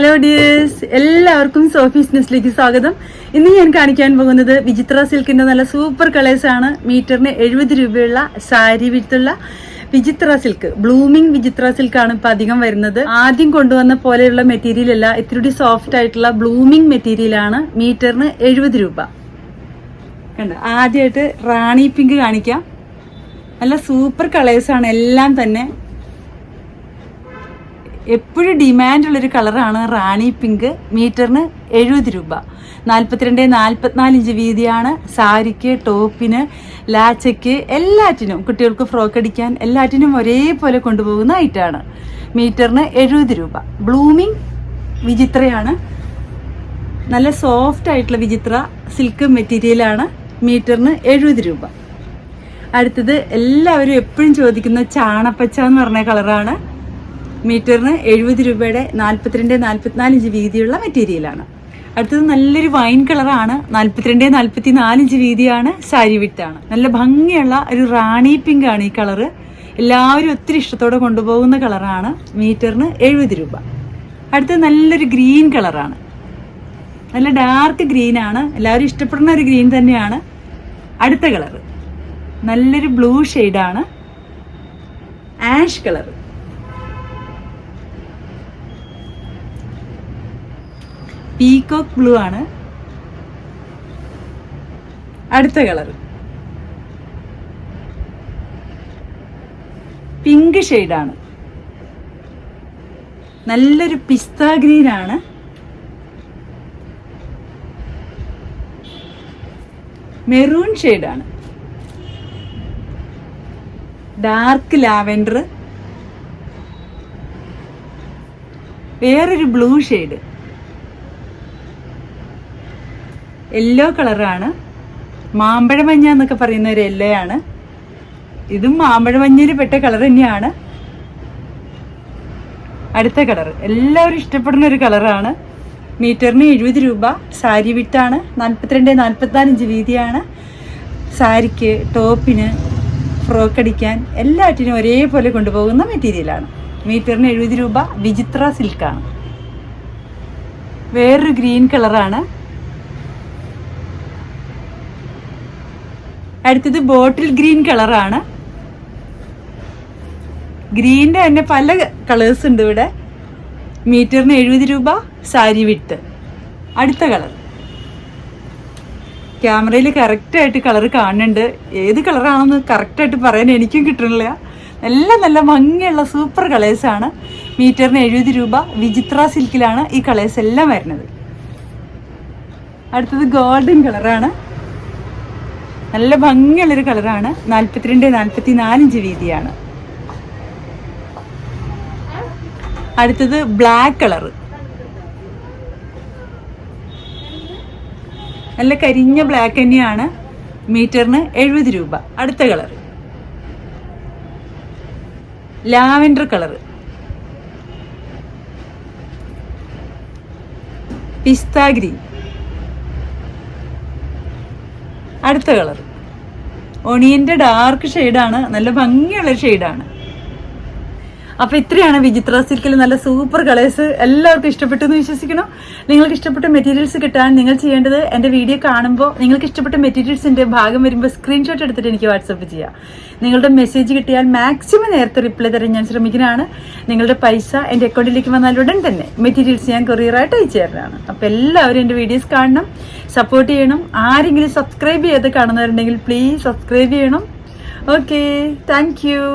Hello dears, എല്ലാവർക്കും Sophie's ന്യൂസിലേക്ക് സ്വാഗതം. ഇന്ന് ഞാൻ കാണിക്കാൻ പോകുന്നത് വിചിത്ര സിൽക്കിന്റെ നല്ല സൂപ്പർ കളേഴ്സ് ആണ്. മീറ്ററിന് 70 രൂപയുള്ള സാരി വിത്തുള്ള വിചിത്ര സിൽക്ക്, ബ്ലൂമിംഗ് വിചിത്ര സിൽക്കാണ് ഇപ്പൊ അധികം വരുന്നത്. ആദ്യം കൊണ്ടുവന്ന പോലെയുള്ള മെറ്റീരിയൽ അല്ല, ഇത്തിരി സോഫ്റ്റ് ആയിട്ടുള്ള ബ്ലൂമിംഗ് മെറ്റീരിയൽ ആണ്. മീറ്ററിന് 70 രൂപ. കണ്ട, ആദ്യമായിട്ട് റാണി പിങ്ക് കാണിക്കാം. നല്ല സൂപ്പർ കളേഴ്സ് ആണ് എല്ലാം തന്നെ. എപ്പോഴും ഡിമാൻഡുള്ളൊരു കളറാണ് റാണി പിങ്ക്. മീറ്ററിന് 70 രൂപ. 42-44 ഇഞ്ച് വീതിയാണ്. സാരിക്ക്, ടോപ്പിന്, ലാച്ചയ്ക്ക്, എല്ലാറ്റിനും, കുട്ടികൾക്ക് ഫ്രോക്ക് അടിക്കാൻ എല്ലാറ്റിനും ഒരേപോലെ കൊണ്ടുപോകുന്ന ഐറ്റാണ്. മീറ്ററിന് 70 രൂപ. ബ്ലൂമിംഗ് വിചിത്രയാണ്. നല്ല സോഫ്റ്റ് ആയിട്ടുള്ള വിചിത്ര സിൽക്ക് മെറ്റീരിയലാണ്. മീറ്ററിന് 70 രൂപ. അടുത്തത് എല്ലാവരും എപ്പോഴും ചോദിക്കുന്ന ചാണപ്പച്ച എന്ന് പറഞ്ഞ കളറാണ്. മീറ്ററിന് 70 രൂപയുടെ 42-44 ഇഞ്ച് വീതിയുള്ള മെറ്റീരിയലാണ്. അടുത്തത് നല്ലൊരു വൈൻ കളറാണ്. 42-44 ഇഞ്ച് വീതിയാണ്. സാരി വിട്ടാണ്. നല്ല ഭംഗിയുള്ള ഒരു റാണി പിങ്ക് ആണ് ഈ കളറ്. എല്ലാവരും ഒത്തിരി ഇഷ്ടത്തോടെ കൊണ്ടുപോകുന്ന കളറാണ്. മീറ്ററിന് 70 രൂപ. അടുത്തത് നല്ലൊരു ഗ്രീൻ കളറാണ്. നല്ല ഡാർക്ക് ഗ്രീൻ ആണ്. എല്ലാവരും ഇഷ്ടപ്പെടുന്ന ഒരു ഗ്രീൻ തന്നെയാണ്. അടുത്ത കളറ് നല്ലൊരു ബ്ലൂ ഷെയ്ഡാണ്. Ash colour. പീകോക്ക് ബ്ലൂ ആണ്. അടുത്ത കളർ പിങ്ക് ഷെയ്ഡാണ്. നല്ലൊരു പിസ്ത ഗ്രീൻ ആണ്. മെറൂൺ ഷെയ്ഡാണ്. Dark lavender. വേറൊരു ബ്ലൂ ഷെയ്ഡ്. യെല്ലോ കളറാണ്. മാമ്പഴ മഞ്ഞ എന്നൊക്കെ പറയുന്ന ഒരു യെല്ലോ ആണ്. ഇതും മാമ്പഴ മഞ്ഞയിൽ പെട്ട കളർ തന്നെയാണ്. അടുത്ത കളർ എല്ലാവരും ഇഷ്ടപ്പെടുന്ന ഒരു കളറാണ്. മീറ്ററിന് 70 രൂപ. സാരി വിട്ടാണ്. 42-44 ഇഞ്ച് വീതിയാണ്. സാരിക്ക്, ടോപ്പിന്, ഫ്രോക്ക് അടിക്കാൻ എല്ലാറ്റിനും ഒരേപോലെ കൊണ്ടുപോകുന്ന മെറ്റീരിയലാണ്. മീറ്ററിന് 70 രൂപ. വിചിത്ര സിൽക്കാണ്. വേറൊരു ഗ്രീൻ കളറാണ്. അടുത്തത് ബോട്ടിൽ ഗ്രീൻ കളറാണ്. ഗ്രീനിൻ്റെ തന്നെ പല കളേഴ്സ് ഉണ്ട് ഇവിടെ. മീറ്ററിന് 70 രൂപ. സാരി വിട്ട്. അടുത്ത കളർ ക്യാമറയിൽ കറക്റ്റായിട്ട് കളർ കാണുന്നുണ്ട്. ഏത് കളറാണെന്ന് കറക്റ്റായിട്ട് പറയാൻ എനിക്കും കിട്ടണില്ല. നല്ല ഭംഗിയുള്ള സൂപ്പർ കളേഴ്സാണ്. മീറ്ററിന് 70 രൂപ. വിചിത്ര സിൽക്കിലാണ് ഈ കളേഴ്സ് എല്ലാം വരുന്നത്. അടുത്തത് ഗോൾഡൻ കളറാണ്. നല്ല ഭംഗിയുള്ളൊരു കളറാണ്. 42-44 ഇഞ്ച് വീതിയാണ്. അടുത്തത് ബ്ലാക്ക് കളർ. നല്ല കരിഞ്ഞ ബ്ലാക്ക് തന്നെയാണ്. മീറ്ററിന് 70 രൂപ. അടുത്ത കളർ ലാവെൻഡർ കളർ. പിസ്ത ഗ്രീൻ. അടുത്ത കളർ ഒണിയൻ്റെ ഡാർക്ക് ഷെയ്ഡാണ്. നല്ല ഭംഗിയുള്ള ഷെയ്ഡാണ്. അപ്പോൾ ഇത്രയാണ് വിചിത്ര സിൽക്കിൽ നല്ല സൂപ്പർ കളേഴ്സ്. എല്ലാവർക്കും ഇഷ്ടപ്പെട്ടു എന്ന് വിശ്വസിക്കണം. നിങ്ങൾക്ക് ഇഷ്ടപ്പെട്ട മെറ്റീരിയൽസ് കിട്ടാൻ നിങ്ങൾ ചെയ്യേണ്ടത്, എൻ്റെ വീഡിയോ കാണുമ്പോൾ നിങ്ങൾക്ക് ഇഷ്ടപ്പെട്ട മെറ്റീരിയൽസിൻ്റെ ഭാഗം വരുമ്പോൾ സ്ക്രീൻഷോട്ട് എടുത്തിട്ട് എനിക്ക് വാട്സപ്പ് ചെയ്യാം. നിങ്ങളുടെ മെസ്സേജ് കിട്ടിയാൽ മാക്സിമം നേരത്തെ റിപ്ലൈ തരാൻ ഞാൻ ശ്രമിക്കുന്നതാണ്. നിങ്ങളുടെ പൈസ എൻ്റെ അക്കൗണ്ടിലേക്ക് വന്നാൽ ഉടൻ തന്നെ മെറ്റീരിയൽസ് ഞാൻ കൊറിയറായിട്ട് അയച്ചു തരുന്നതാണ്. അപ്പോൾ എല്ലാവരും എൻ്റെ വീഡിയോസ് കാണണം, സപ്പോർട്ട് ചെയ്യണം. ആരെങ്കിലും സബ്സ്ക്രൈബ് ചെയ്ത് കാണുന്നവരുണ്ടെങ്കിൽ പ്ലീസ് സബ്സ്ക്രൈബ് ചെയ്യണം. Okay, thank you.